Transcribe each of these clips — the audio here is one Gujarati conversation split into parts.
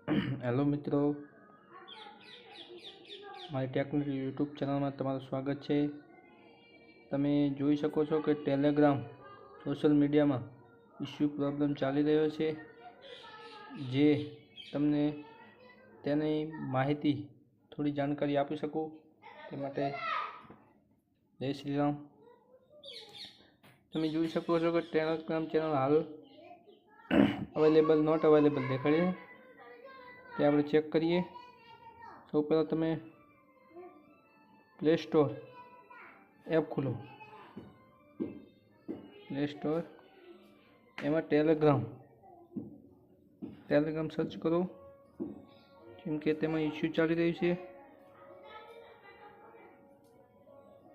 હેલો મિત્રો, મારી ટેકનિકલ યુટ્યુબ ચેનલમાં તમારું સ્વાગત છે। તમે જોઈ શકો છો કે ટેલિગ્રામ સોશિયલ મીડિયામાં ઇસ્યુ પ્રોબ્લેમ ચાલી રહ્યો છે, જે તમને તેની માહિતી થોડી જાણકારી આપી શકું તે માટે જય શ્રી રામ। તમે જોઈ શકો છો કે ટેલિગ્રામ ચેનલ હાલ અવેલેબલ નોટ અવેલેબલ દેખાડે છે, તે આપણે ચેક કરીએ। સૌ પહેલાં તમે પ્લે સ્ટોર એપ ખોલો, પ્લે સ્ટોર એમાં ટેલિગ્રામ સર્ચ કરો। જેમ કે તેમાં ઇસ્યુ ચાલી રહ્યું છે,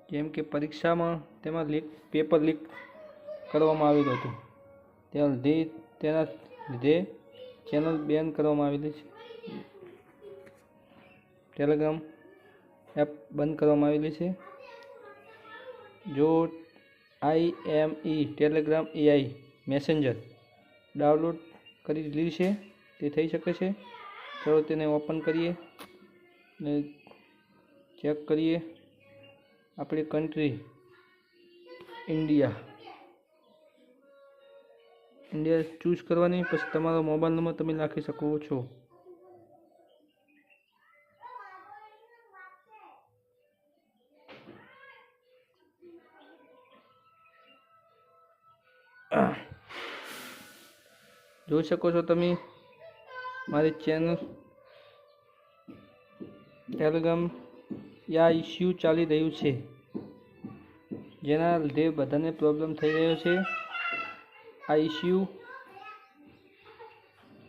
જેમ કે પરીક્ષામાં તેમાં પેપર લીક કરવામાં આવેલું હતું, તેના લીધે ચેનલ બેન કરવામાં આવેલી છે। ટેલિગ્રામ એપ બંધ કરવામાં આવેલી છે। જો IME Telegram AI messenger download કરી લીધી છે તે થઈ શકે છે। ચાલો તેને ઓપન કરીએ ને ચેક કરીએ। આપણી કન્ટ્રી ઇન્ડિયા ચૂઝ કરવાની, પછી તમારો મોબાઈલ નંબર તમે નાખી શકો છો। જોઈ શકો છો તમે મારી ચેનલ ટેલિગ્રામ આ ઇસ્યુ ચાલી રહ્યું છે, જેના લીધે બધાને પ્રોબ્લેમ થઈ રહ્યો છે। આ ઇસ્યુ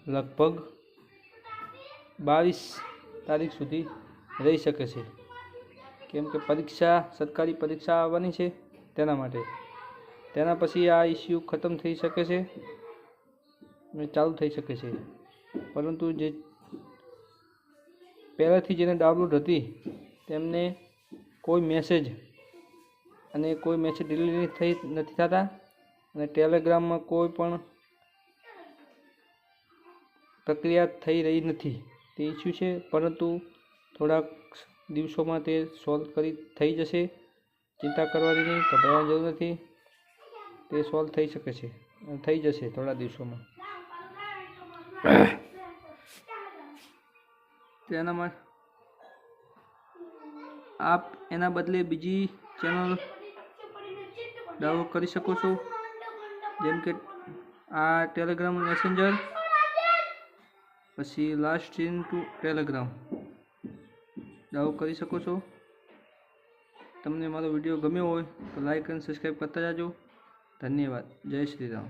લગભગ 22 તારીખ સુધી રહી શકે છે, કેમ કે સરકારી પરીક્ષા આવવાની છે તેના માટે। તેના પછી આ ઇસ્યુ ખતમ થઈ શકે છે અને ચાલુ થઈ શકે છે, પરંતુ જે પહેલાંથી જેને ડાઉનલોડ હતી તેમને કોઈ મેસેજ ડિલીટ નથી થતા અને ટેલિગ્રામમાં કોઈ પણ પ્રક્રિયા થઈ રહી નથી તે ઇસ્યુ છે, પરંતુ થોડાક દિવસોમાં તે સોલ્વ થઈ જશે। ચિંતા કરવાની નહીં, ગભરાવાની જરૂર નથી, તે સોલ્વ થઈ શકે છે, થઈ જશે થોડા દિવસોમાં। તેના માટે આપ એના બદલે બીજી ચેનલ ડાઉનલોડ કરી શકો છો, જેમ કે આ ટેલિગ્રામ મેસેન્જર, પછી last in to Telegram download કરી શકો છો। તમને મારો વિડીયો ગમ્યો હોય તો લાઈક અને સબસ્ક્રાઈબ કરતા જાજો। ધન્યવાદ। જય શ્રી રામ।